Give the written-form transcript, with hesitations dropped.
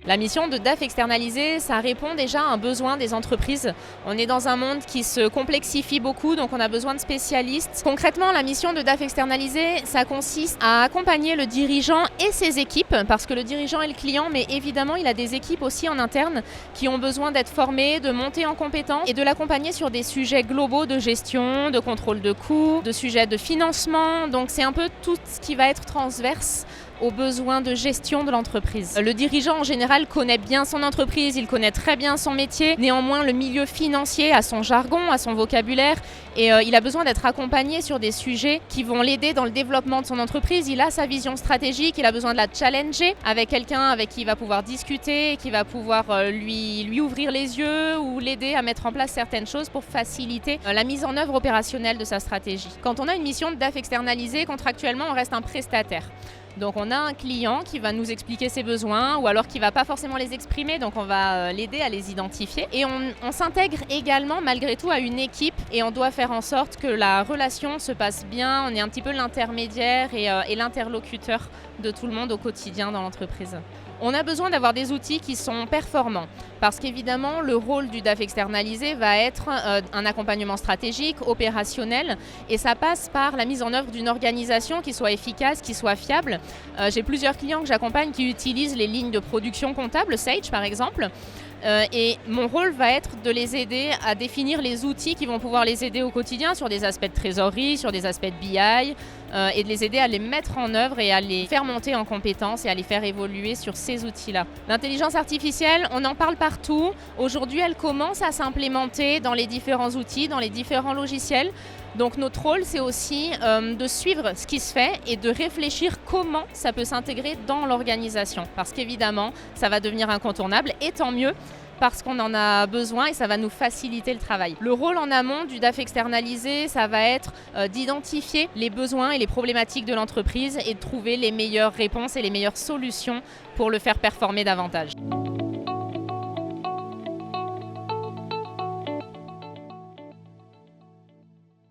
La mission de DAF externalisé, ça répond déjà à un besoin des entreprises. On est dans un monde qui se complexifie beaucoup, donc on a besoin de spécialistes. Concrètement, la mission de DAF externalisé, ça consiste à accompagner le dirigeant et ses équipes, parce que le dirigeant est le client, mais évidemment, il a des équipes aussi en interne qui ont besoin d'être formées, de monter en compétences et de l'accompagner sur des sujets globaux de gestion, de contrôle de coûts, de sujets de financement. Donc c'est un peu tout ce qui va être transverse aux besoins de gestion de l'entreprise. Le dirigeant en général connaît bien son entreprise, il connaît très bien son métier. Néanmoins, le milieu financier a son jargon, a son vocabulaire et il a besoin d'être accompagné sur des sujets qui vont l'aider dans le développement de son entreprise. Il a sa vision stratégique, il a besoin de la challenger avec quelqu'un avec qui il va pouvoir discuter, qui va pouvoir lui ouvrir les yeux ou l'aider à mettre en place certaines choses pour faciliter la mise en œuvre opérationnelle de sa stratégie. Quand on a une mission de DAF externalisée, contractuellement, on reste un prestataire. Donc on a un client qui va nous expliquer ses besoins ou alors qui ne va pas forcément les exprimer, donc on va l'aider à les identifier. Et on s'intègre également malgré tout à une équipe et on doit faire en sorte que la relation se passe bien. On est un petit peu l'intermédiaire et l'interlocuteur de tout le monde au quotidien dans l'entreprise. On a besoin d'avoir des outils qui sont performants parce qu'évidemment, le rôle du DAF externalisé va être un accompagnement stratégique, opérationnel et ça passe par la mise en œuvre d'une organisation qui soit efficace, qui soit fiable. J'ai plusieurs clients que j'accompagne qui utilisent les lignes de production comptable, Sage par exemple. Et mon rôle va être de les aider à définir les outils qui vont pouvoir les aider au quotidien sur des aspects de trésorerie, sur des aspects de BI et de les aider à les mettre en œuvre et à les faire monter en compétences et à les faire évoluer sur ces outils-là. L'intelligence artificielle, on en parle partout. Aujourd'hui, elle commence à s'implémenter dans les différents outils, dans les différents logiciels. Donc notre rôle, c'est aussi de suivre ce qui se fait et de réfléchir comment ça peut s'intégrer dans l'organisation. Parce qu'évidemment, ça va devenir incontournable et tant mieux parce qu'on en a besoin et ça va nous faciliter le travail. Le rôle en amont du DAF externalisé, ça va être d'identifier les besoins et les problématiques de l'entreprise et de trouver les meilleures réponses et les meilleures solutions pour le faire performer davantage.